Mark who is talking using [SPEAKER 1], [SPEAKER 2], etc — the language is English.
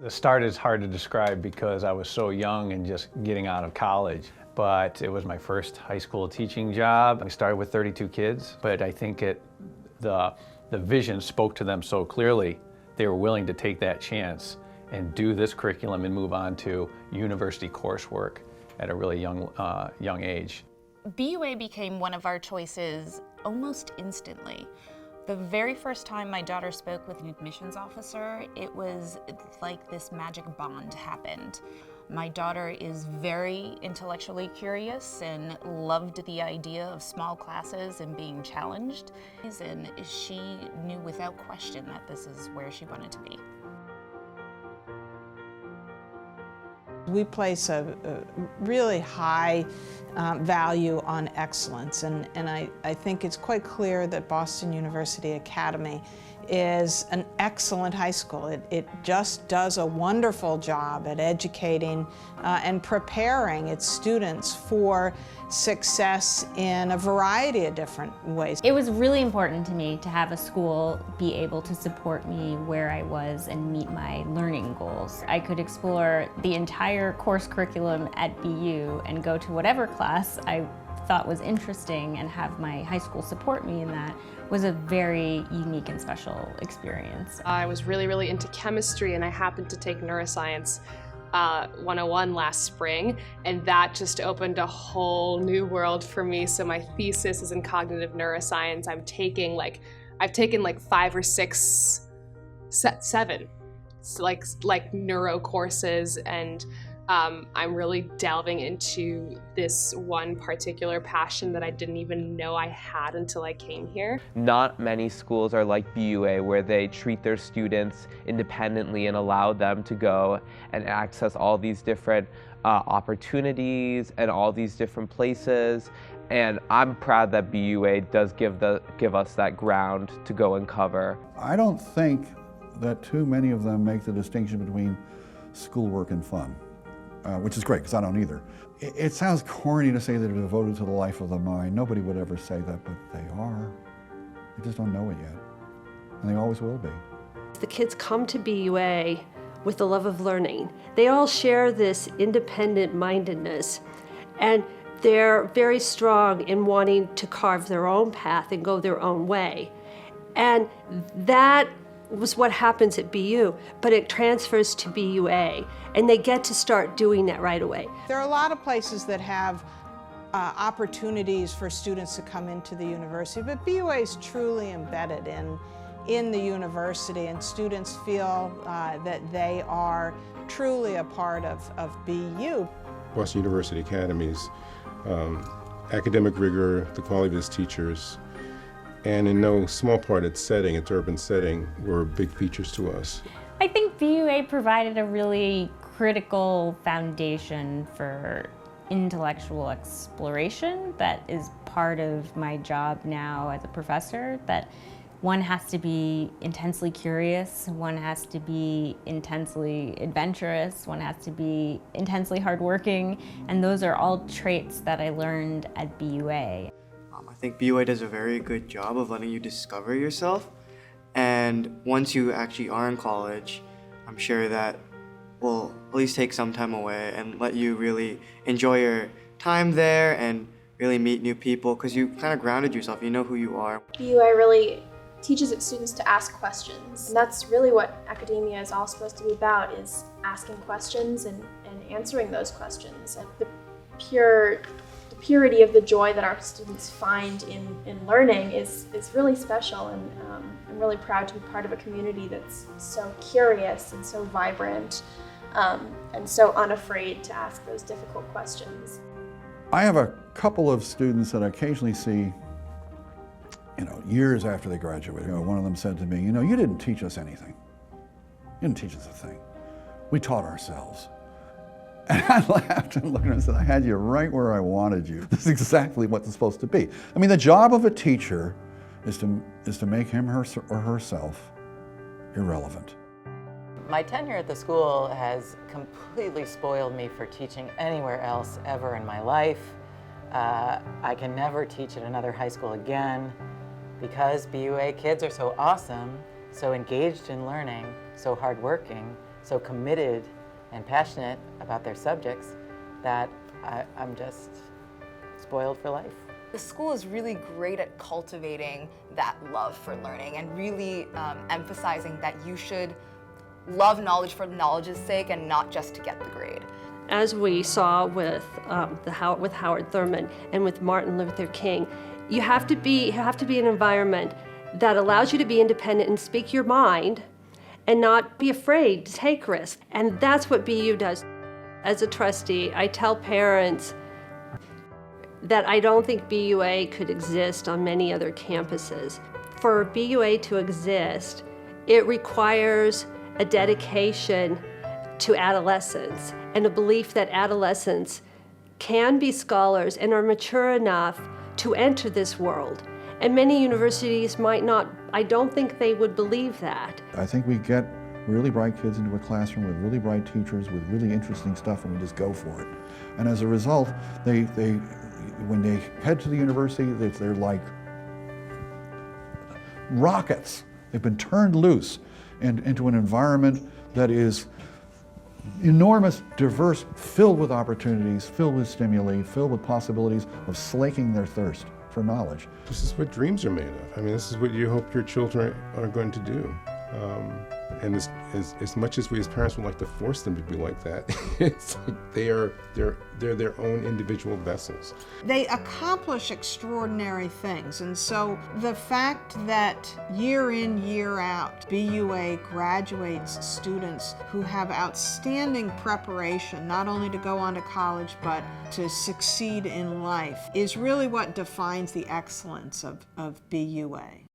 [SPEAKER 1] The start is hard to describe because I was so young and just getting out of college. But it was my first high school teaching job. I started with 32 kids, but I think the vision spoke to them so clearly, they were willing to take that chance and do this curriculum and move on to university coursework at a really young age.
[SPEAKER 2] BUA became one of our choices almost instantly. The very first time my daughter spoke with an admissions officer, it was like this magic bond happened. My daughter is very intellectually curious and loved the idea of small classes and being challenged. And she knew without question that this is where she wanted to be.
[SPEAKER 3] We place a really high value on excellence, and I think it's quite clear that Boston University Academy is an excellent high school. It just does a wonderful job at educating and preparing its students for success in a variety of different ways.
[SPEAKER 4] It was really important to me to have a school be able to support me where I was and meet my learning goals. I could explore the entire course curriculum at BU and go to whatever class I thought was interesting and have my high school support me in that was a very unique and special experience.
[SPEAKER 5] I was really into chemistry, and I happened to take neuroscience 101 last spring, and that just opened a whole new world for me. So my thesis is in cognitive neuroscience. I've taken like 5 or 6, 7 like neuro courses, and I'm really delving into this one particular passion that I didn't even know I had until I came here.
[SPEAKER 6] Not many schools are like BUA, where they treat their students independently and allow them to go and access all these different opportunities and all these different places. And I'm proud that BUA does give us that ground to go and cover.
[SPEAKER 7] I don't think that too many of them make the distinction between schoolwork and fun. Which is great, because I don't either. It sounds corny to say that they're devoted to the life of the mind. Nobody would ever say that, but they are. They just don't know it yet, and they always will be.
[SPEAKER 8] The kids come to BUA with the love of learning. They all share this independent mindedness, and they're very strong in wanting to carve their own path and go their own way. And that was what happens at BU, but it transfers to BUA, and they get to start doing that right away.
[SPEAKER 3] There are a lot of places that have opportunities for students to come into the university, but BUA is truly embedded in the university, and students feel that they are truly a part of BU.
[SPEAKER 9] Boston University Academy's academic rigor, the quality of its teachers, and in no small part its urban setting, were big features to us.
[SPEAKER 4] I think BUA provided a really critical foundation for intellectual exploration that is part of my job now as a professor, that one has to be intensely curious, one has to be intensely adventurous, one has to be intensely hardworking, and those are all traits that I learned at BUA.
[SPEAKER 10] I think BUA does a very good job of letting you discover yourself, and once you actually are in college, I'm sure that will at least take some time away and let you really enjoy your time there and really meet new people, because you kind of grounded yourself, you know who you are.
[SPEAKER 11] BUA really teaches its students to ask questions, and that's really what academia is all supposed to be about, is asking questions and answering those questions. And the purity of the joy that our students find in learning is really special, and I'm really proud to be part of a community that's so curious and so vibrant and so unafraid to ask those difficult questions.
[SPEAKER 7] I have a couple of students that I occasionally see, years after they graduate. One of them said to me, you didn't teach us anything. You didn't teach us a thing. We taught ourselves. And I laughed and looked at him and said, I had you right where I wanted you. This is exactly what it's supposed to be. I mean, the job of a teacher is to make him or herself irrelevant.
[SPEAKER 12] My tenure at the school has completely spoiled me for teaching anywhere else ever in my life. I can never teach at another high school again because BUA kids are so awesome, so engaged in learning, so hardworking, so committed and passionate about their subjects that I'm just spoiled for life.
[SPEAKER 13] The school is really great at cultivating that love for learning and really emphasizing that you should love knowledge for knowledge's sake and not just to get the grade.
[SPEAKER 8] As we saw with Howard Thurman and with Martin Luther King, you have to be an environment that allows you to be independent and speak your mind and not be afraid to take risks. And that's what BU does. As a trustee, I tell parents that I don't think BUA could exist on many other campuses. For BUA to exist, it requires a dedication to adolescents and a belief that adolescents can be scholars and are mature enough to enter this world. And many universities might not, I don't think they would believe that.
[SPEAKER 7] I think we get really bright kids into a classroom with really bright teachers with really interesting stuff, and we just go for it. And as a result, when they head to the university, they're like rockets. They've been turned loose into an environment that is enormous, diverse, filled with opportunities, filled with stimuli, filled with possibilities of slaking their thirst for knowledge.
[SPEAKER 9] This is what dreams are made of. I mean, this is what you hope your children are going to do. And as much as we as parents would like to force them to be like that, it's like they're their own individual vessels.
[SPEAKER 3] They accomplish extraordinary things, and so the fact that year in, year out, BUA graduates students who have outstanding preparation, not only to go on to college, but to succeed in life, is really what defines the excellence of BUA.